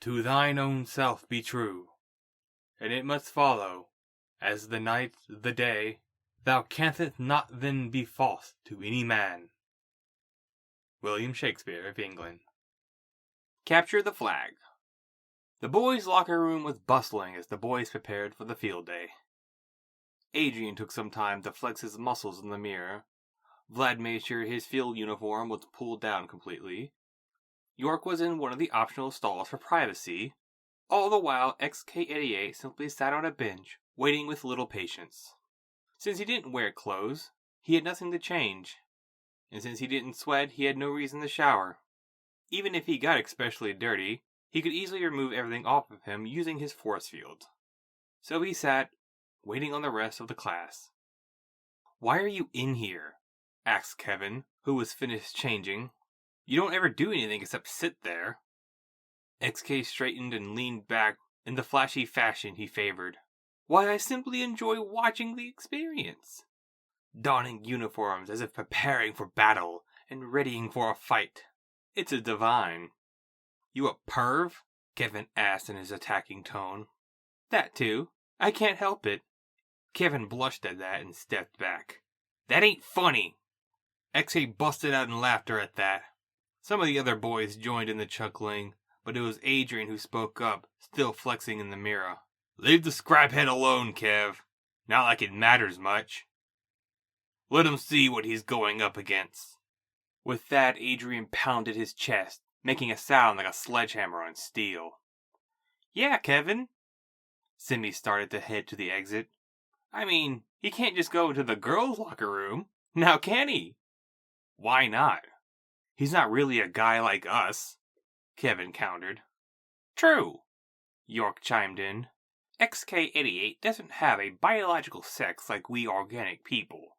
To thine own self be true, and it must follow, as the night the day, thou canst not then be false to any man. William Shakespeare of England. Capture the flag. The boys' locker room was bustling as the boys prepared for the field day. Adrian took some time to flex his muscles in the mirror. Vlad made sure his field uniform was pulled down completely. York was in one of the optional stalls for privacy. All the while, XK88 simply sat on a bench, waiting with little patience. Since he didn't wear clothes, he had nothing to change. And since he didn't sweat, he had no reason to shower. Even if he got especially dirty, he could easily remove everything off of him using his force field. So he sat, waiting on the rest of the class. "Why are you in here?" asked Kevin, who was finished changing. "You don't ever do anything except sit there." XK straightened and leaned back in the flashy fashion he favored. "Why, I simply enjoy watching the experience. Donning uniforms as if preparing for battle and readying for a fight. It's a divine." "You a perv?" Kevin asked in his attacking tone. "That too. I can't help it." Kevin blushed at that and stepped back. "That ain't funny." XK busted out in laughter at that. Some of the other boys joined in the chuckling, but it was Adrian who spoke up, still flexing in the mirror. "Leave the scraphead alone, Kev. Not like it matters much. Let him see what he's going up against." With that, Adrian pounded his chest, making a sound like a sledgehammer on steel. "Yeah, Kevin." Simi started to head to the exit. "I mean, he can't just go into the girls' locker room. Now can he?" "Why not? He's not really a guy like us," Kevin countered. "True," York chimed in. "XK88 doesn't have a biological sex like we organic people.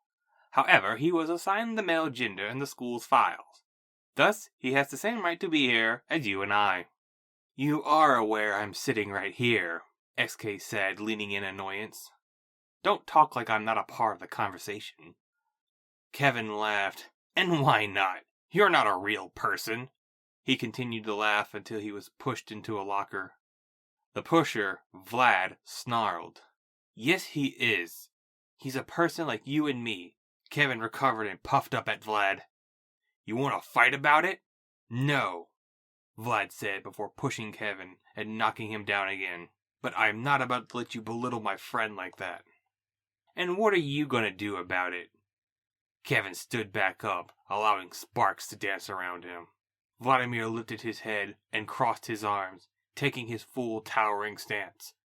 However, he was assigned the male gender in the school's files. Thus, he has the same right to be here as you and I." "You are aware I'm sitting right here," XK said, leaning in annoyance. "Don't talk like I'm not a part of the conversation." Kevin laughed. "And why not? You're not a real person." He continued to laugh until he was pushed into a locker. The pusher, Vlad, snarled. "Yes, he is. He's a person like you and me." Kevin recovered and puffed up at Vlad. "You want to fight about it?" "No," Vlad said before pushing Kevin and knocking him down again. "But I'm not about to let you belittle my friend like that." "And what are you going to do about it?" Kevin stood back up, allowing sparks to dance around him. Vladimir lifted his head and crossed his arms, taking his full towering stance.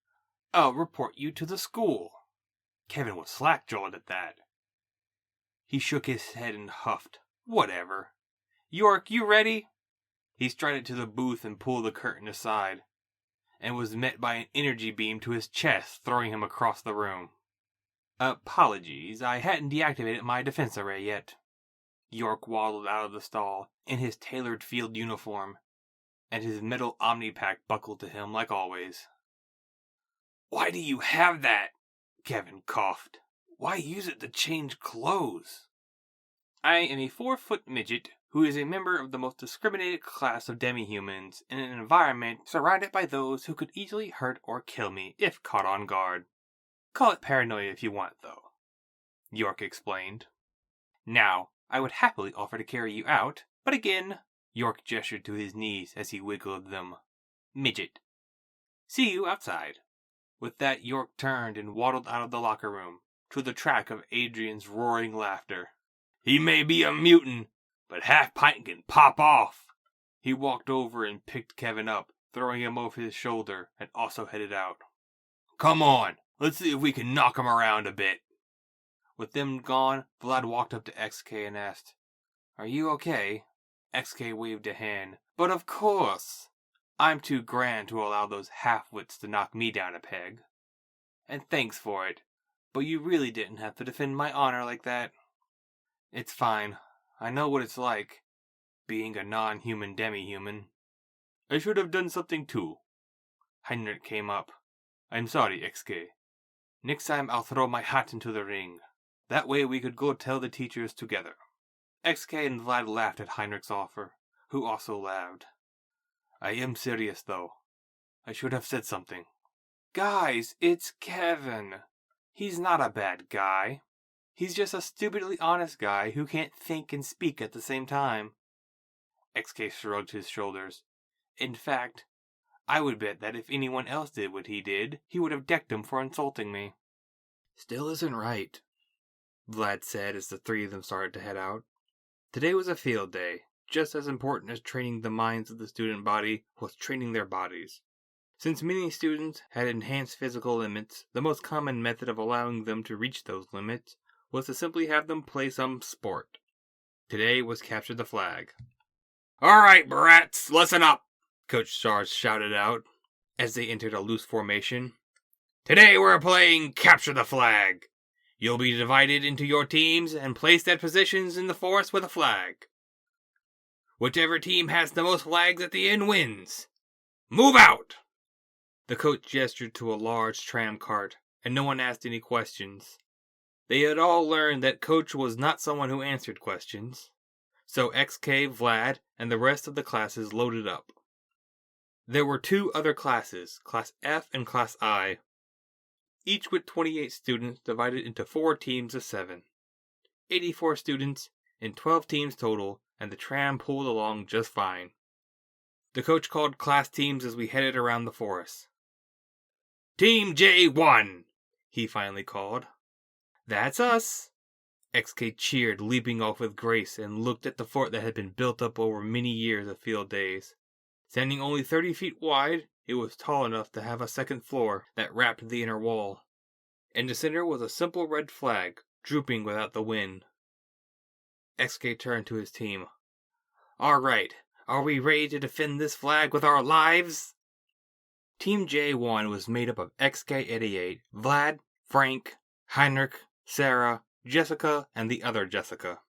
"I'll report you to the school." Kevin was slack-jawed at that. He shook his head and huffed. "Whatever. York, you ready?" He strided to the booth and pulled the curtain aside, and was met by an energy beam to his chest, throwing him across the room. "Apologies, I hadn't deactivated my defense array yet." York waddled out of the stall in his tailored field uniform, and his metal omnipack buckled to him like always. "Why do you have that?" Kevin coughed. "Why use it to change clothes?" "I am a 4-foot midget who is a member of the most discriminated class of demi-humans in an environment surrounded by those who could easily hurt or kill me if caught on guard. Call it paranoia if you want, though," York explained. "Now, I would happily offer to carry you out, but again," York gestured to his knees as he wiggled them. "Midget. See you outside." With that, York turned and waddled out of the locker room, to the track of Adrian's roaring laughter. "He may be a mutant, but Half-Pint can pop off." He walked over and picked Kevin up, throwing him over his shoulder, and also headed out. "Come on, let's see if we can knock him around a bit." With them gone, Vlad walked up to XK and asked, "Are you okay?" XK waved a hand. "But of course. I'm too grand to allow those half-wits to knock me down a peg. And thanks for it, but you really didn't have to defend my honor like that." "It's fine. I know what it's like, being a non-human demi-human." "I should have done something too." Heinrich came up. "I'm sorry, XK. Next time I'll throw my hat into the ring. That way we could go tell the teachers together." XK and Vlad laughed at Heinrich's offer, who also laughed. "I am serious, though. I should have said something. Guys, it's Kevin. He's not a bad guy. He's just a stupidly honest guy who can't think and speak at the same time. XK shrugged his shoulders. In fact, I would bet that if anyone else did what he did, he would have decked him for insulting me. Still isn't right, Vlad said as the three of them started to head out. Today was a field day. Just as important as training the minds of the student body was training their bodies. Since many students had enhanced physical limits, the most common method of allowing them to reach those limits was to simply have them play some sport. Today was capture the flag. All right, brats, listen up, Coach Stars shouted out as they entered a loose formation. Today we're playing capture the flag. You'll be divided into your teams and placed at positions in the forest with a flag. Whichever team has the most flags at the end wins. Move out! The coach gestured to a large tram cart, and no one asked any questions. They had all learned that Coach was not someone who answered questions. So XK, Vlad, and the rest of the classes loaded up. There were two other classes, Class F and Class I, each with 28 students divided into 4 teams of 7. 84 students in 12 teams total, and the tram pulled along just fine. The coach called class teams as we headed around the forest. Team J1, he finally called. That's us. XK cheered, leaping off with grace, and looked at the fort that had been built up over many years of field days. Standing only 30 feet wide, it was tall enough to have a second floor that wrapped the inner wall. In the center was a simple red flag, drooping without the wind. XK turned to his team. All right, are we ready to defend this flag with our lives? Team J1 was made up of XK88, Vlad, Frank, Heinrich, Sarah, Jessica, and the other Jessica.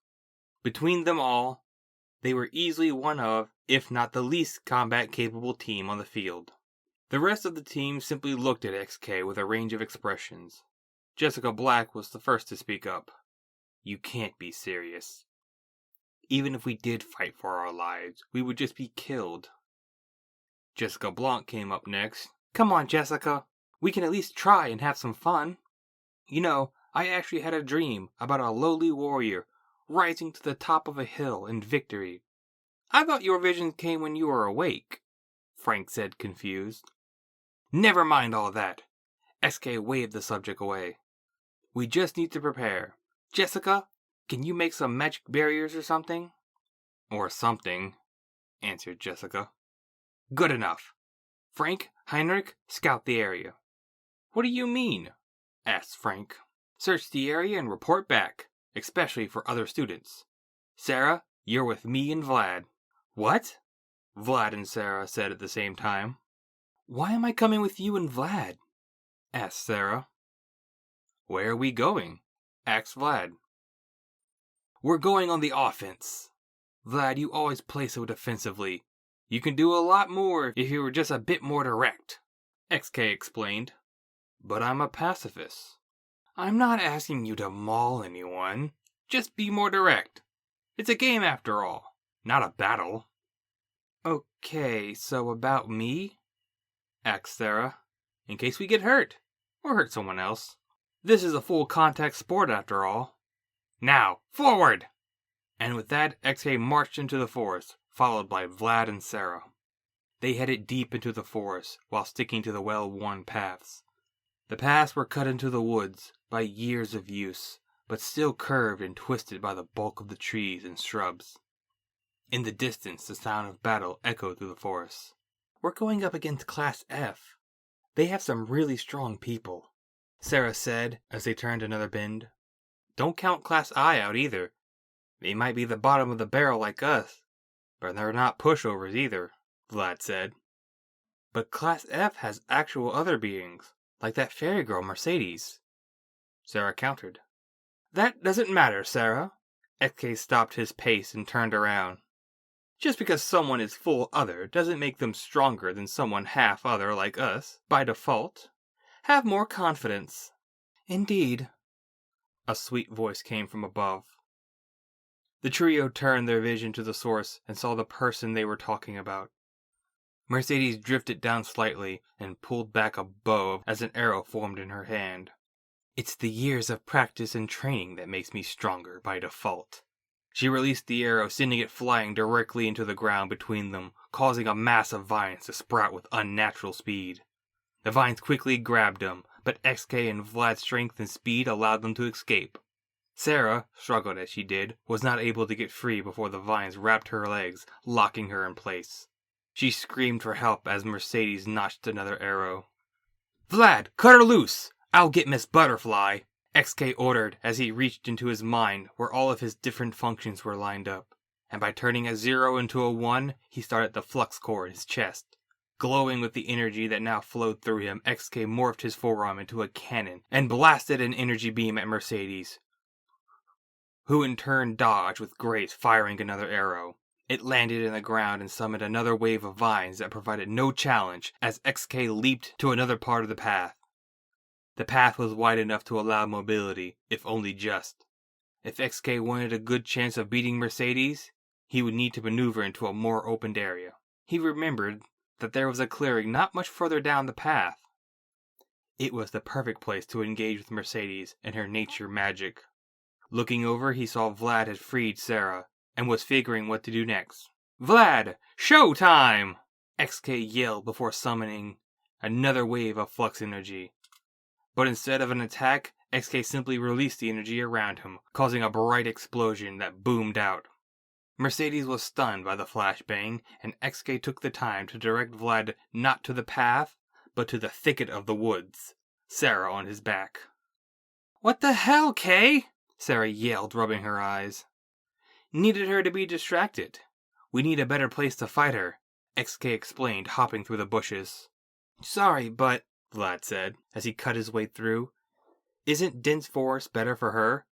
Between them all, they were easily one of, if not the least combat-capable team on the field. The rest of the team simply looked at XK with a range of expressions. Jessica Black was the first to speak up. You can't be serious. Even if we did fight for our lives, we would just be killed. Jessica Blanc came up next. Come on, Jessica. We can at least try and have some fun. You know, I actually had a dream about a lowly warrior rising to the top of a hill in victory. I thought your visions came when you were awake, Frank said, confused. Never mind all that. SK waved the subject away. We just need to prepare. Jessica, can you make some magic barriers or something? Or something, answered Jessica. Good enough. Frank, Heinrich, scout the area. What do you mean? Asked Frank. Search the area and report back, especially for other students. Sarah, you're with me and Vlad. What? Vlad and Sarah said at the same time. Why am I coming with you and Vlad? Asked Sarah. Where are we going? Asked Vlad. We're going on the offense. Vlad, you always play so defensively. You can do a lot more if you were just a bit more direct, XK explained. But I'm a pacifist. I'm not asking you to maul anyone. Just be more direct. It's a game after all, not a battle. Okay, so about me? Asked Sarah. In case we get hurt, or hurt someone else. This is a full contact sport after all. Now, forward! And with that, XK marched into the forest, followed by Vlad and Sarah. They headed deep into the forest, while sticking to the well-worn paths. The paths were cut into the woods by years of use, but still curved and twisted by the bulk of the trees and shrubs. In the distance, the sound of battle echoed through the forest. We're going up against Class F. They have some really strong people, Sarah said as they turned another bend. Don't count Class I out either. They might be the bottom of the barrel like us, but they're not pushovers either, Vlad said. But Class F has actual other beings, like that fairy girl Mercedes, Sarah countered. That doesn't matter, Sarah. XK stopped his pace and turned around. Just because someone is full other doesn't make them stronger than someone half other like us, by default. Have more confidence. Indeed. A sweet voice came from above. The trio turned their vision to the source and saw the person they were talking about. Mercedes drifted down slightly and pulled back a bow as an arrow formed in her hand. It's the years of practice and training that makes me stronger by default. She released the arrow, sending it flying directly into the ground between them, causing a mass of vines to sprout with unnatural speed. The vines quickly grabbed them, but XK and Vlad's strength and speed allowed them to escape. Sarah, struggled as she did, was not able to get free before the vines wrapped her legs, locking her in place. She screamed for help as Mercedes notched another arrow. "Vlad, cut her loose! I'll get Miss Butterfly," XK ordered as he reached into his mind where all of his different functions were lined up, and by turning a 0 into a 1, he started the flux core in his chest. Glowing with the energy that now flowed through him, XK morphed his forearm into a cannon and blasted an energy beam at Mercedes, who in turn dodged with grace, firing another arrow. It landed in the ground and summoned another wave of vines that provided no challenge as XK leaped to another part of the path. The path was wide enough to allow mobility, if only just. If XK wanted a good chance of beating Mercedes, he would need to maneuver into a more opened area. He remembered that there was a clearing not much further down the path. It was the perfect place to engage with Mercedes and her nature magic. Looking over, he saw Vlad had freed Sarah, and was figuring what to do next. "Vlad, show time!" XK yelled before summoning another wave of flux energy. But instead of an attack, XK simply released the energy around him, causing a bright explosion that boomed out. Mercedes was stunned by the flashbang, and XK took the time to direct Vlad not to the path, but to the thicket of the woods, Sarah on his back. "What the hell, Kay?" Sarah yelled, rubbing her eyes. "Needed her to be distracted. We need a better place to fight her," XK explained, hopping through the bushes. "Sorry, but," Vlad said, as he cut his way through, "isn't dense forest better for her?"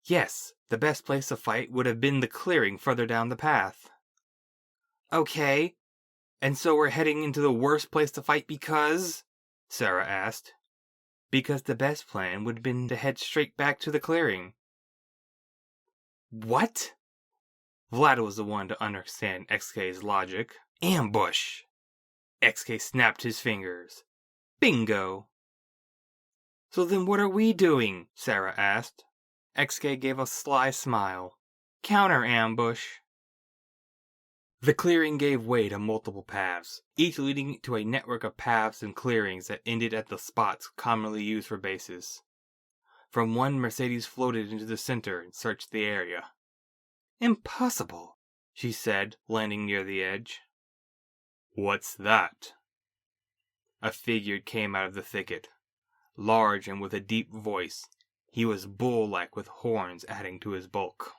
"Yes, the best place to fight would have been the clearing further down the path." "Okay, and so we're heading into the worst place to fight because?" Sarah asked. "Because the best plan would have been to head straight back to the clearing." "What?" Vlad was the one to understand XK's logic. "Ambush!" XK snapped his fingers. "Bingo!" "So then what are we doing?" Sarah asked. XK gave a sly smile. "Counter ambush." The clearing gave way to multiple paths, each leading to a network of paths and clearings that ended at the spots commonly used for bases. From one, Mercedes floated into the center and searched the area. "Impossible," she said, landing near the edge. "What's that?" A figure came out of the thicket, large and with a deep voice. He was bull-like with horns adding to his bulk.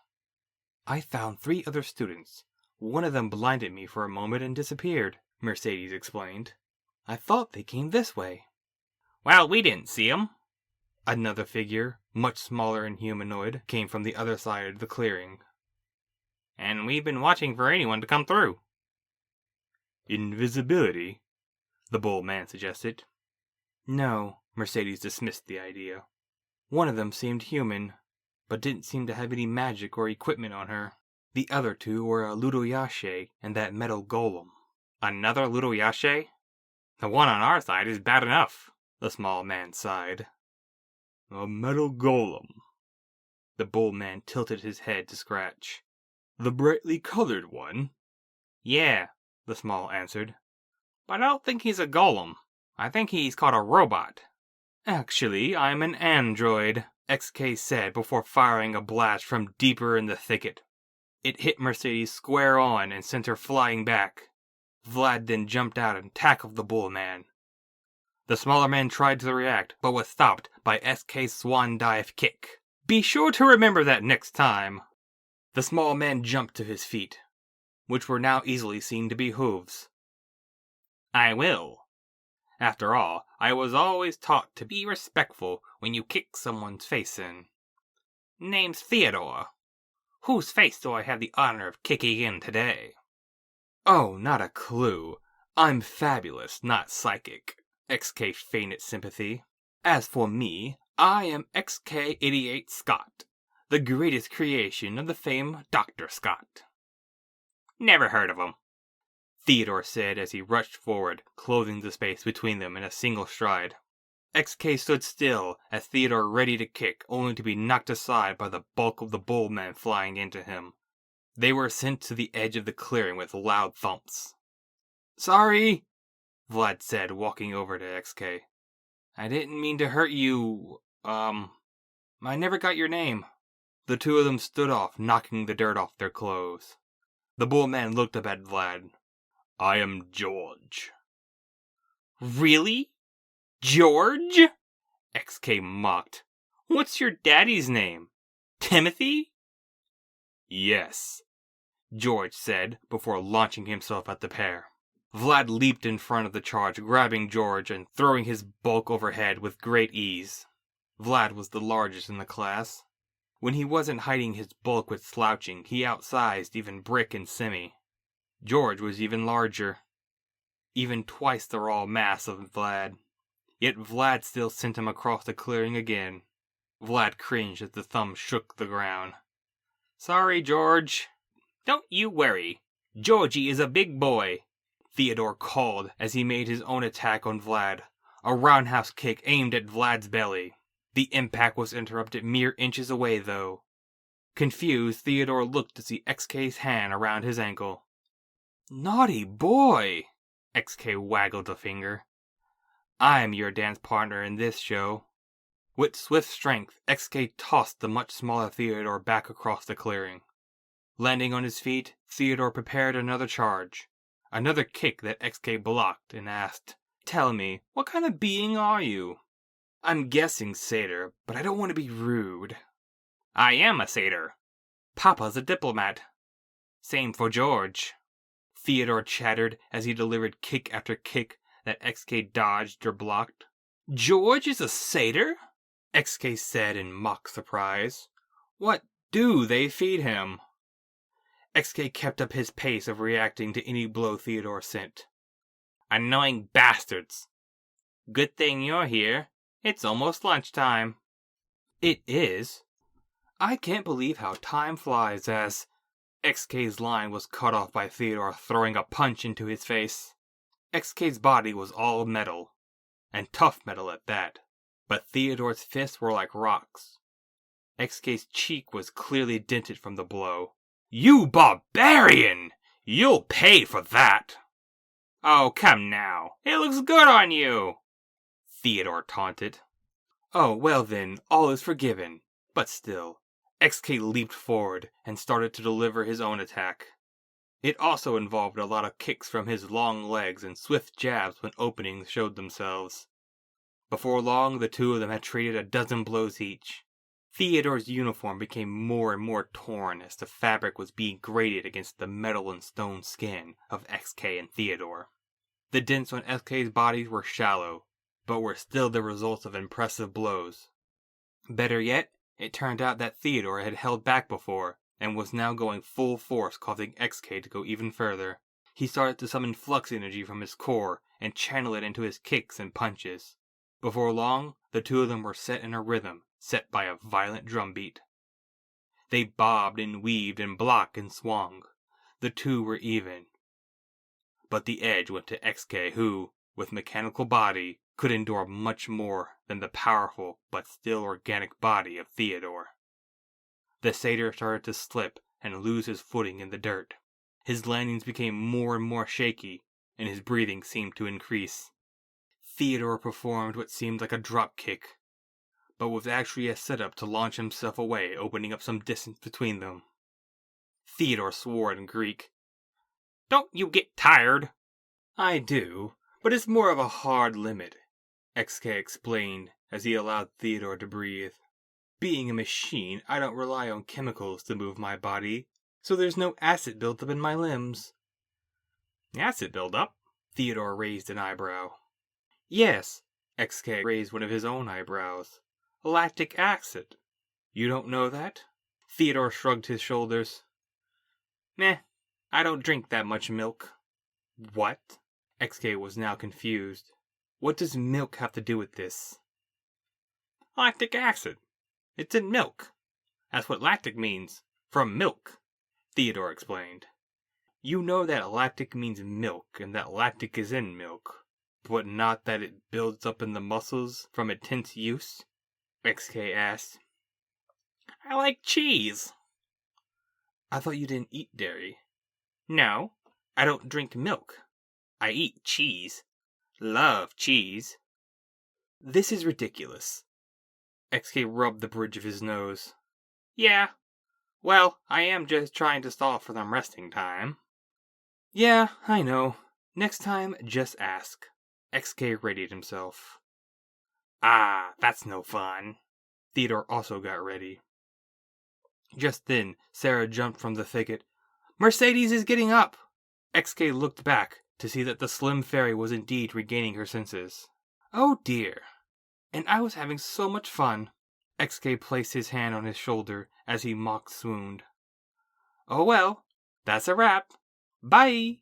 "I found 3 other students. One of them blinded me for a moment and disappeared," Mercedes explained. "I thought they came this way." "Well, we didn't see 'em." Another figure, much smaller and humanoid, came from the other side of the clearing. "And we've been watching for anyone to come through." "Invisibility?" the bull man suggested. "No," Mercedes dismissed the idea. "One of them seemed human, but didn't seem to have any magic or equipment on her. The other 2 were a Ludoyashe and that metal golem." "Another Ludoyashe? The one on our side is bad enough," the small man sighed. "A metal golem." The bull man tilted his head to scratch. "The brightly colored one?" "Yeah," the small answered. "But I don't think he's a golem. I think he's called a robot." "Actually, I'm an android," XK said before firing a blast from deeper in the thicket. It hit Mercedes square on and sent her flying back. Vlad then jumped out and tackled the bull man. The smaller man tried to react, but was stopped by SK's swan dive kick. "Be sure to remember that next time." The small man jumped to his feet, which were now easily seen to be hooves. "I will. After all, I was always taught to be respectful when you kick someone's face in. Name's Theodore. Whose face do I have the honor of kicking in today?" "Oh, not a clue. I'm fabulous, not psychic." XK feigned sympathy. "As for me, I am XK88 Scott, the greatest creation of the famed Dr. Scott." "Never heard of him." Theodore said as he rushed forward, closing the space between them in a single stride. XK stood still as Theodore ready to kick, only to be knocked aside by the bulk of the bullmen flying into him. They were sent to the edge of the clearing with loud thumps. "Sorry," Vlad said, walking over to XK. "I didn't mean to hurt you. I never got your name." The two of them stood off, knocking the dirt off their clothes. The bullman looked up at Vlad. "I am George." "Really? George?" XK mocked. "What's your daddy's name? Timothy?" "Yes," George said, before launching himself at the pair. Vlad leaped in front of the charge, grabbing George and throwing his bulk overhead with great ease. Vlad was the largest in the class. When he wasn't hiding his bulk with slouching, he outsized even Brick and Simi. George was even larger, even twice the raw mass of Vlad. Yet Vlad still sent him across the clearing again. Vlad cringed as the thumb shook the ground. "Sorry, George." "Don't you worry. Georgie is a big boy," Theodore called as he made his own attack on Vlad. A roundhouse kick aimed at Vlad's belly. The impact was interrupted mere inches away, though. Confused, Theodore looked to see XK's hand around his ankle. "Naughty boy!" XK waggled a finger. "I'm your dance partner in this show." With swift strength, XK tossed the much smaller Theodore back across the clearing. Landing on his feet, Theodore prepared another charge. Another kick that XK blocked and asked, "Tell me, what kind of being are you?" "I'm guessing satyr, but I don't want to be rude." "I am a satyr. Papa's a diplomat. Same for George," Theodore chattered as he delivered kick after kick that XK dodged or blocked. "George is a satyr?" XK said in mock surprise. "What do they feed him?" XK kept up his pace of reacting to any blow Theodore sent. "Annoying bastards. Good thing you're here. It's almost lunchtime." "It is? I can't believe how time flies," as XK's line was cut off by Theodore throwing a punch into his face. XK's body was all metal, and tough metal at that, but Theodore's fists were like rocks. XK's cheek was clearly dented from the blow. "You barbarian! You'll pay for that!" "Oh, come now. It looks good on you," Theodore taunted. "Oh, well then, all is forgiven. But still." XK leaped forward and started to deliver his own attack. It also involved a lot of kicks from his long legs and swift jabs when openings showed themselves. Before long, the two of them had traded a dozen blows each. Theodore's uniform became more and more torn as the fabric was being grated against the metal and stone skin of XK and Theodore. The dents on XK's bodies were shallow, but were still the results of impressive blows. Better yet, it turned out that Theodore had held back before, and was now going full force, causing XK to go even further. He started to summon flux energy from his core and channel it into his kicks and punches. Before long, the two of them were set in a rhythm, set by a violent drum beat. They bobbed and weaved and blocked and swung. The two were even. But the edge went to XK, who, with mechanical body, could endure much more than the powerful but still organic body of Theodore. The satyr started to slip and lose his footing in the dirt. His landings became more and more shaky, and his breathing seemed to increase. Theodore performed what seemed like a drop kick, but was actually a setup to launch himself away, opening up some distance between them. Theodore swore in Greek. "Don't you get tired?" "I do, but it's more of a hard limit," XK explained as he allowed Theodore to breathe. "Being a machine, I don't rely on chemicals to move my body, so there's no acid buildup in my limbs." "Acid buildup?" Theodore raised an eyebrow. "Yes," XK raised one of his own eyebrows. "Lactic acid. You don't know that?" Theodore shrugged his shoulders. "Meh, I don't drink that much milk." "What?" XK was now confused. "What does milk have to do with this?" "Lactic acid. It's in milk. That's what lactic means. From milk," Theodore explained. You know that lactic means milk, and that lactic is in milk, but not that it builds up in the muscles from intense use? XK asked. I like cheese. I thought you didn't eat dairy. No, I don't drink milk. I eat cheese. Love cheese. This is ridiculous. XK rubbed the bridge of his nose. Yeah. Well, I am just trying to stall for them resting time. Yeah, I know. Next time, just ask. XK readied himself. Ah, that's no fun. Theodore also got ready. Just then, Sarah jumped from the thicket. Mercedes is getting up! XK looked back to see that the slim fairy was indeed regaining her senses. Oh dear. And I was having so much fun. XK placed his hand on his shoulder as he mock swooned. Oh well, that's a wrap. Bye!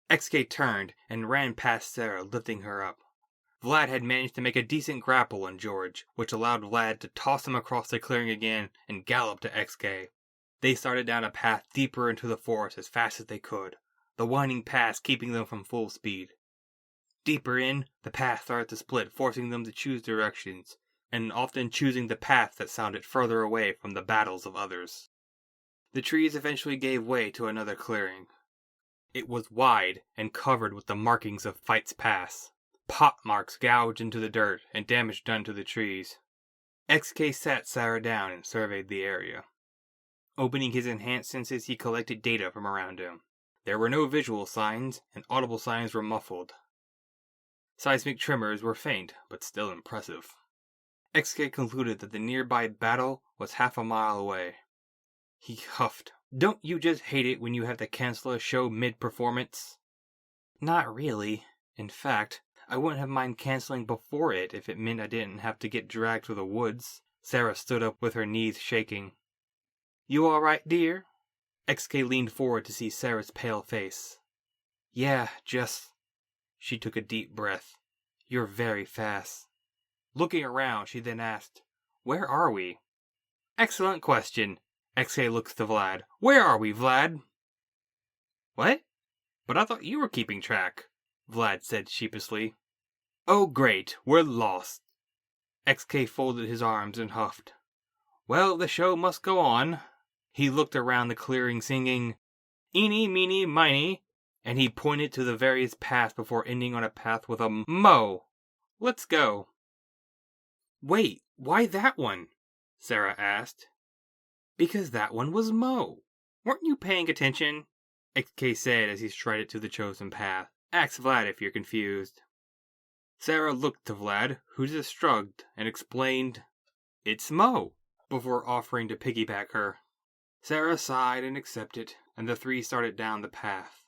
XK turned and ran past Sarah, lifting her up. Vlad had managed to make a decent grapple on George, which allowed Vlad to toss him across the clearing again and gallop to XK. They started down a path deeper into the forest as fast as they could, the winding paths keeping them from full speed. Deeper in, the path started to split, forcing them to choose directions, and often choosing the path that sounded further away from the battles of others. The trees eventually gave way to another clearing. It was wide and covered with the markings of fights past. Pot marks gouged into the dirt and damage done to the trees. XK sat Sarah down and surveyed the area. Opening his enhanced senses, he collected data from around him. There were no visual signs, and audible signs were muffled. Seismic tremors were faint, but still impressive. XK concluded that the nearby battle was half a mile away. He huffed. Don't you just hate it when you have to cancel a show mid-performance? Not really. In fact, I wouldn't have minded canceling before it if it meant I didn't have to get dragged through the woods. Sarah stood up with her knees shaking. You all right, dear? XK leaned forward to see Sarah's pale face. Yeah, just... She took a deep breath. You're very fast. Looking around, she then asked, Where are we? Excellent question. XK looks to Vlad. Where are we, Vlad? What? But I thought you were keeping track, Vlad said sheepishly. Oh great, we're lost. XK folded his arms and huffed. Well, the show must go on. He looked around the clearing singing, Eeny, meeny, miny, and he pointed to the various paths before ending on a path with a Mo. Let's go. Wait, why that one? Sarah asked. Because that one was Mo. Weren't you paying attention? XK said as he strided to the chosen path. Ask Vlad if you're confused. Sarah looked to Vlad, who just shrugged and explained, It's Mo, before offering to piggyback her. Sarah sighed and accepted, and the three started down the path.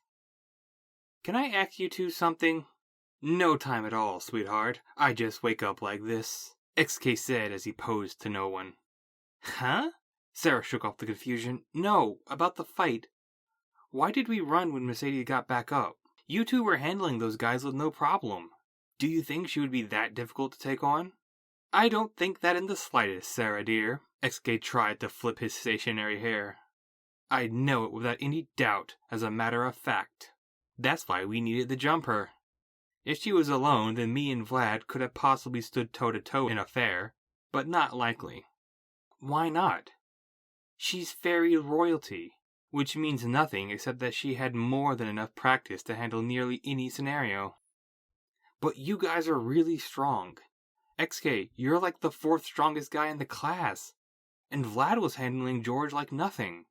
Can I ask you two something? No time at all, sweetheart. I just wake up like this, XK said as he posed to no one. Huh? Sarah shook off the confusion. No, about the fight. Why did we run when Mercedes got back up? You two were handling those guys with no problem. Do you think she would be that difficult to take on? I don't think that in the slightest, Sarah dear. XK tried to flip his stationary hair. I know it without any doubt, as a matter of fact. That's why we needed to jump her. If she was alone, then me and Vlad could have possibly stood toe-to-toe in a fair, but not likely. Why not? She's fairy royalty, which means nothing except that she had more than enough practice to handle nearly any scenario. But you guys are really strong. XK, you're like the 4th strongest guy in the class. And Vlad was handling George like nothing,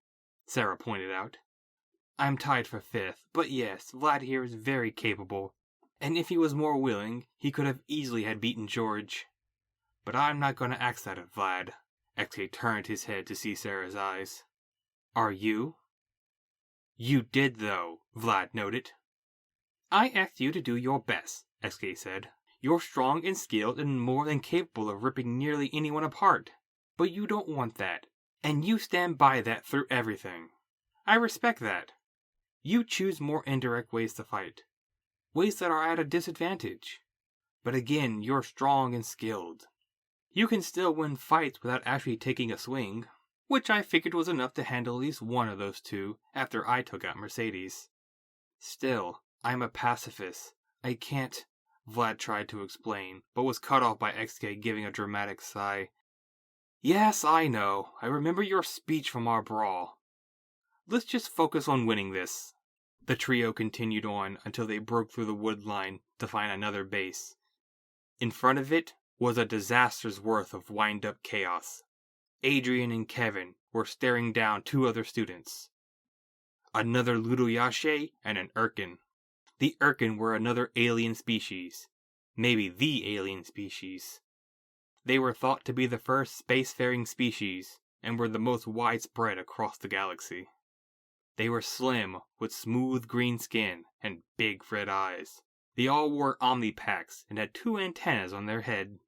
Sarah pointed out. I'm tied for 5th, but yes, Vlad here is very capable. And if he was more willing, he could have easily had beaten George. But I'm not going to ask that of Vlad. XK turned his head to see Sarah's eyes. Are you? You did, though, Vlad noted. I asked you to do your best, XK said. You're strong and skilled and more than capable of ripping nearly anyone apart. But you don't want that, and you stand by that through everything. I respect that. You choose more indirect ways to fight. Ways that are at a disadvantage. But again, you're strong and skilled. You can still win fights without actually taking a swing. which I figured was enough to handle at least one of those two after I took out Mercedes. Still, I'm a pacifist. I can't, Vlad tried to explain, but was cut off by XK giving a dramatic sigh. Yes, I know. I remember your speech from our brawl. Let's just focus on winning this. The trio continued on until they broke through the wood line to find another base. In front of it was a disaster's worth of wind-up chaos. Adrian and Kevin were staring down two other students. Another Luduyashe and an Urkin. The Urkin were another alien species. Maybe the alien species. They were thought to be the first spacefaring species, and were the most widespread across the galaxy. They were slim, with smooth green skin, and big red eyes. They all wore omnipacks, and had two antennas on their head.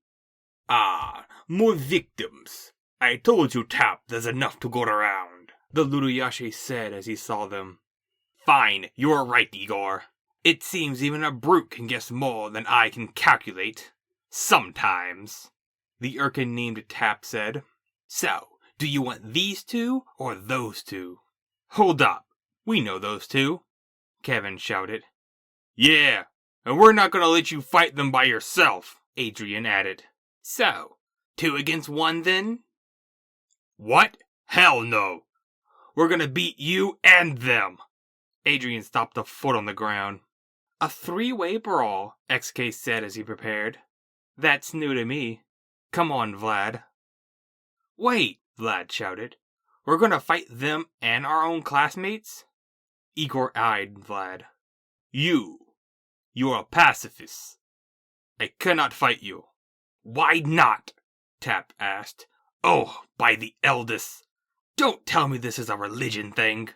Ah, more victims. I told you, Tap, there's enough to go around, the Luduyashe said as he saw them. Fine, you're right, Igor. It seems even a brute can guess more than I can calculate. Sometimes. The Urkin named Tap said. So, do you want these two or those two? Hold up. We know those two, Kevin shouted. Yeah, and we're not going to let you fight them by yourself, Adrian added. So, 2 against 1 then? What? Hell no. We're going to beat you and them. Adrian stopped a foot on the ground. A 3-way brawl, XK said as he prepared. That's new to me. Come on, Vlad. Wait, Vlad shouted. We're gonna fight them and our own classmates? Igor eyed Vlad. You're a pacifist. I cannot fight you. Why not? Tap asked. Oh, by the eldest. Don't tell me this is a religion thing.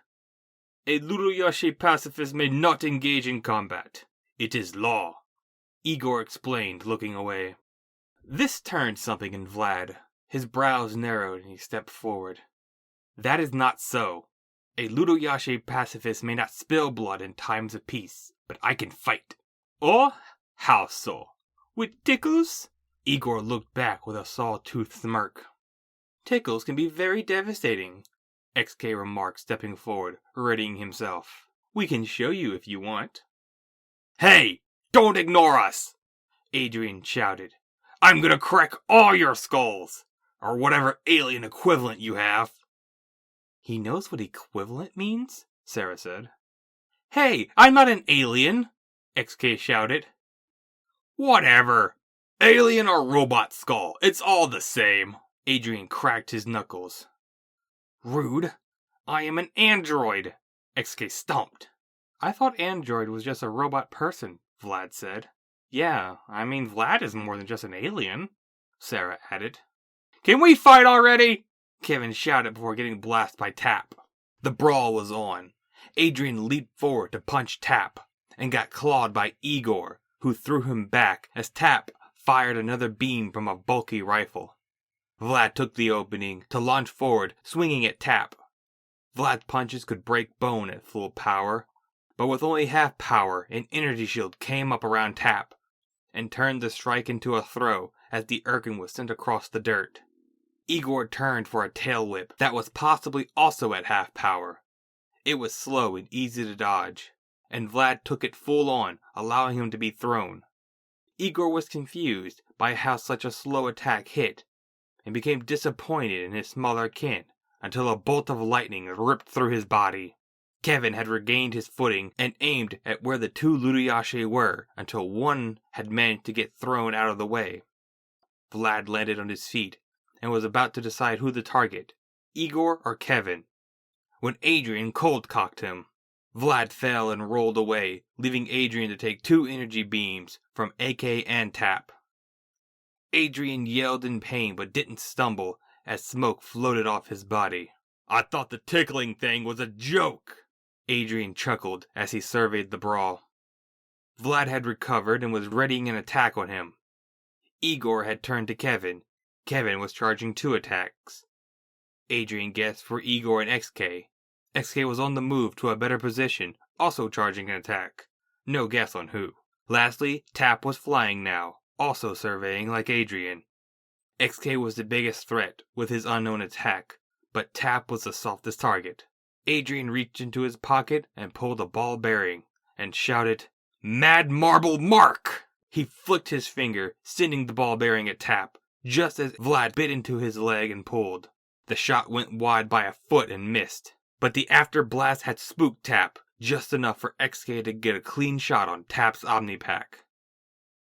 A Luduyashe pacifist may not engage in combat. It is law, Igor explained, looking away. This turned something in Vlad. His brows narrowed and he stepped forward. That is not so. A Luduyashe pacifist may not spill blood in times of peace, but I can fight. Oh? How so? With tickles? Igor looked back with a saw-toothed smirk. Tickles can be very devastating, XK remarked, stepping forward, readying himself. We can show you if you want. Hey! Don't ignore us! Adrian shouted. I'm gonna crack all your skulls! Or whatever alien equivalent you have. He knows what equivalent means? Sarah said. Hey, I'm not an alien! XK shouted. Whatever! Alien or robot skull, it's all the same. Adrian cracked his knuckles. Rude. I am an android, XK stomped. I thought android was just a robot person, Vlad said. Yeah, I mean Vlad is more than just an alien, Sarah added. Can we fight already? Kevin shouted before getting blasted by Tap. The brawl was on. Adrian leaped forward to punch Tap, and got clawed by Igor, who threw him back as Tap fired another beam from a bulky rifle. Vlad took the opening to launch forward, swinging at Tap. Vlad's punches could break bone at full power, but with only half power, an energy shield came up around Tap, and turned the strike into a throw as the Urkin was sent across the dirt. Igor turned for a tail whip that was possibly also at half power. It was slow and easy to dodge, and Vlad took it full on, allowing him to be thrown. Igor was confused by how such a slow attack hit, and became disappointed in his smaller kin until a bolt of lightning ripped through his body. Kevin had regained his footing and aimed at where the two Luduyashe were until one had managed to get thrown out of the way. Vlad landed on his feet and was about to decide who the target, Igor or Kevin, when Adrian cold-cocked him. Vlad fell and rolled away, leaving Adrian to take 2 energy beams from AK and Tap. Adrian yelled in pain but didn't stumble as smoke floated off his body. I thought the tickling thing was a joke, Adrian chuckled as he surveyed the brawl. Vlad had recovered and was readying an attack on him. Igor had turned to Kevin. Kevin was charging 2 attacks. Adrian guessed for Igor and XK. XK was on the move to a better position, also charging an attack. No guess on who. Lastly, Tap was flying now, also surveying like Adrian. XK was the biggest threat with his unknown attack, but Tap was the softest target. Adrian reached into his pocket and pulled a ball bearing, and shouted, "Mad Marble Mark!" He flicked his finger, sending the ball bearing at Tap, just as Vlad bit into his leg and pulled. The shot went wide by a foot and missed, but the after blast had spooked Tap, just enough for XK to get a clean shot on Tap's Omnipack.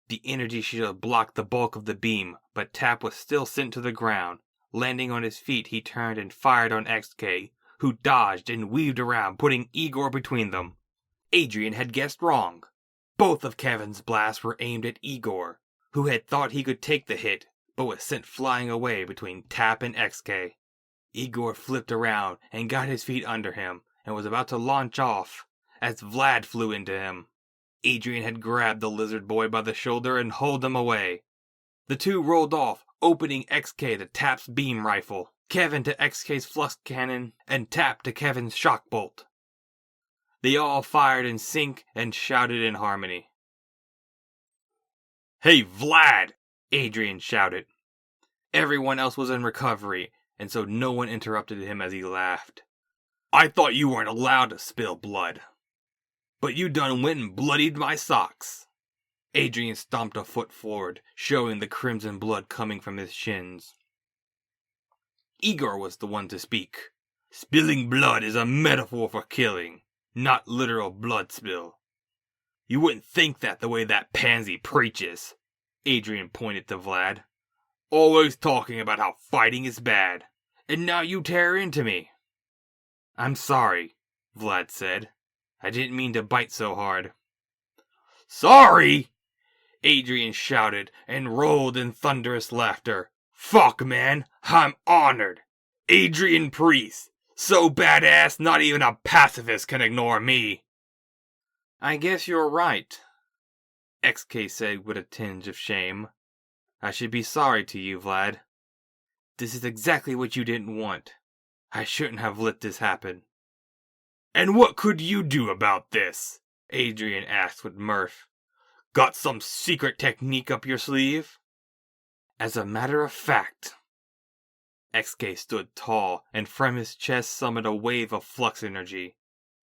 The energy shield blocked the bulk of the beam, but Tap was still sent to the ground. Landing on his feet, he turned and fired on XK, who dodged and weaved around, putting Igor between them. Adrian had guessed wrong. Both of Kevin's blasts were aimed at Igor, who had thought he could take the hit, but was sent flying away between Tap and XK. Igor flipped around and got his feet under him, and was about to launch off, as Vlad flew into him. Adrian had grabbed the lizard boy by the shoulder and hauled him away. The two rolled off, opening XK to Tap's beam rifle, Kevin to XK's flux cannon, and Tap to Kevin's shock bolt. They all fired in sync and shouted in harmony. "Hey, Vlad!" Adrian shouted. Everyone else was in recovery, and so no one interrupted him as he laughed. "I thought you weren't allowed to spill blood. But you done went and bloodied my socks." Adrian stomped a foot forward, showing the crimson blood coming from his shins. Igor was the one to speak. "Spilling blood is a metaphor for killing, not literal blood spill. You wouldn't think that the way that pansy preaches." Adrian pointed to Vlad. "Always talking about how fighting is bad, and now you tear into me." "I'm sorry," Vlad said. "I didn't mean to bite so hard." "Sorry?" Adrian shouted and rolled in thunderous laughter. "Fuck, man, I'm honored. Adrian Priest, so badass not even a pacifist can ignore me." "I guess you're right," XK said with a tinge of shame. "I should be sorry to you, Vlad. This is exactly what you didn't want. I shouldn't have let this happen." "And what could you do about this?" Adrian asked with mirth. "Got some secret technique up your sleeve?" "As a matter of fact." XK stood tall, and from his chest summoned a wave of flux energy.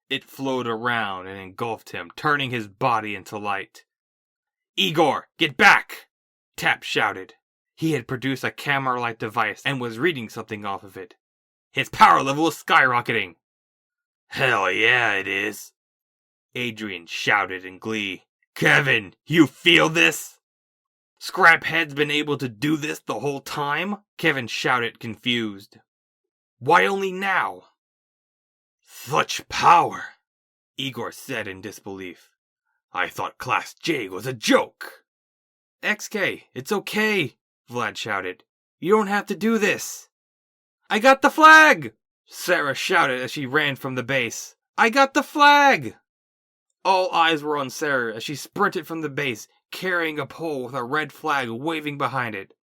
It flowed around and engulfed him, turning his body into light. "Igor, get back!" Tap shouted. He had produced a camera-like device and was reading something off of it. "His power level is skyrocketing." "Hell yeah, it is!" Adrian shouted in glee. "Kevin, you feel this?" "Scraphead's been able to do this the whole time?" Kevin shouted, confused. "Why only now?" "Such power," Igor said in disbelief. "I thought Class J was a joke." "XK, it's okay," Vlad shouted. "You don't have to do this." "I got the flag!" Sarah shouted as she ran from the base. "I got the flag!" All eyes were on Sarah as she sprinted from the base, carrying a pole with a red flag waving behind it.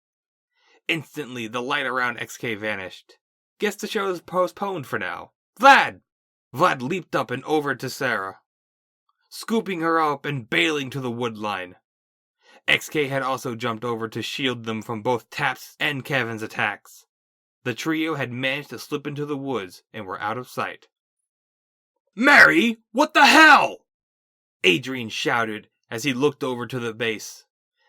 Instantly, the light around XK vanished. "Guess the show is postponed for now. Vlad!" Vlad leaped up and over to Sarah, scooping her up and bailing to the wood line. XK had also jumped over to shield them from both Tap's and Kevin's attacks. The trio had managed to slip into the woods and were out of sight. "Mary, what the hell?" Adrian shouted as he looked over to the base.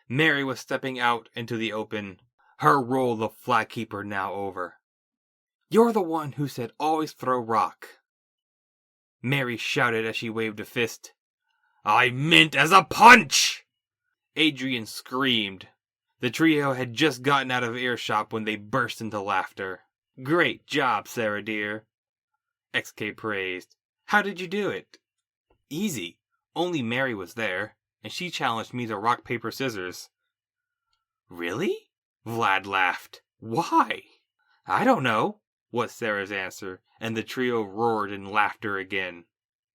Mary was stepping out into the open, her role of flag keeper now over. "You're the one who said always throw rock," Mary shouted as she waved a fist. "I meant as a punch!" Adrian screamed. The trio had just gotten out of earshot when they burst into laughter. "Great job, Sarah dear," XK praised. "How did you do it?" "Easy. Only Mary was there, and she challenged me to rock, paper, scissors." "Really?" Vlad laughed. "Why?" "I don't know," was Sarah's answer, and the trio roared in laughter again.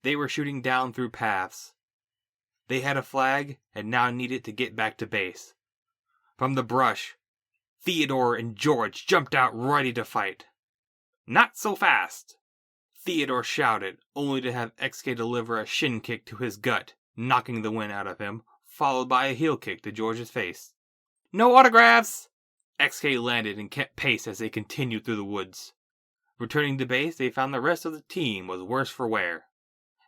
They were shooting down through paths. They had a flag, and now needed to get back to base. From the brush, Theodore and George jumped out ready to fight. "Not so fast!" Theodore shouted, only to have XK deliver a shin kick to his gut, knocking the wind out of him, followed by a heel kick to George's face. "No autographs!" XK landed and kept pace as they continued through the woods. Returning to base, they found the rest of the team was worse for wear.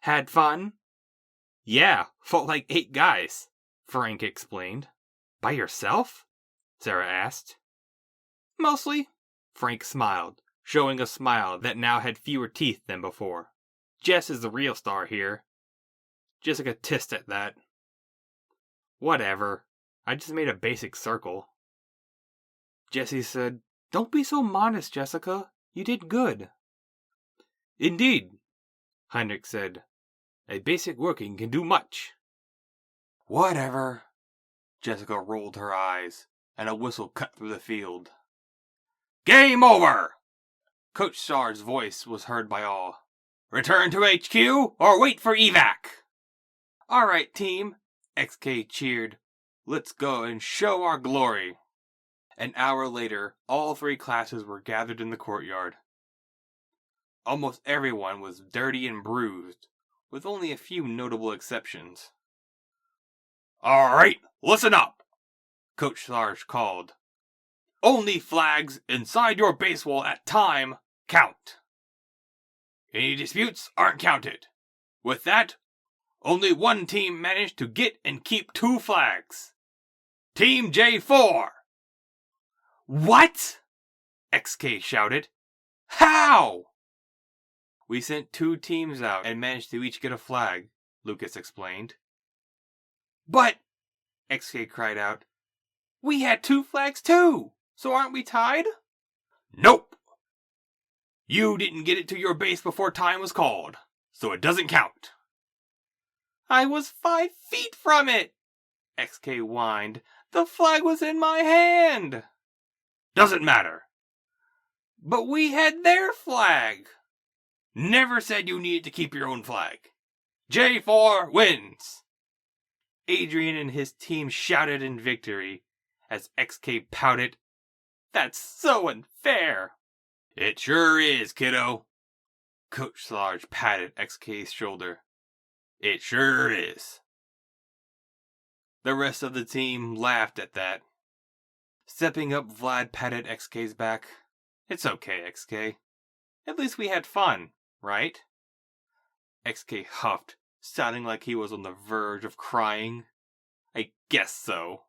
Had fun? Yeah, fought like 8 guys, Frank explained. By yourself? Sarah asked. Mostly, Frank smiled, showing a smile that now had fewer teeth than before. Jess is the real star here. Jessica tissed at that. Whatever, I just made a basic circle. Jessie said, Don't be so modest, Jessica. You did good. Indeed, Heinrich said. A basic working can do much. Whatever. Jessica rolled her eyes, and a whistle cut through the field. Game over! Coach Starr's voice was heard by all. Return to HQ, or wait for evac! All right, team, XK cheered. Let's go and show our glory. An hour later, all 3 classes were gathered in the courtyard. Almost everyone was dirty and bruised, with only a few notable exceptions. All right, listen up, Coach Sarge called. Only flags inside your base wall at time count. Any disputes aren't counted. With that, only one team managed to get and keep 2 flags. Team J4! What? XK shouted. How? We sent 2 teams out and managed to each get a flag, Lucas explained. But, XK cried out, we had 2 flags too, so aren't we tied? Nope. You didn't get it to your base before time was called, so it doesn't count. I was 5 feet from it, XK whined. The flag was in my hand. Doesn't matter. But we had their flag. Never said you needed to keep your own flag. J4 wins. Adrian and his team shouted in victory as XK pouted. That's so unfair. It sure is, kiddo. Coach Sarge patted XK's shoulder. It sure is. The rest of the team laughed at that. Stepping up, Vlad patted XK's back. It's okay, XK. At least we had fun, right? XK huffed, sounding like he was on the verge of crying. I guess so.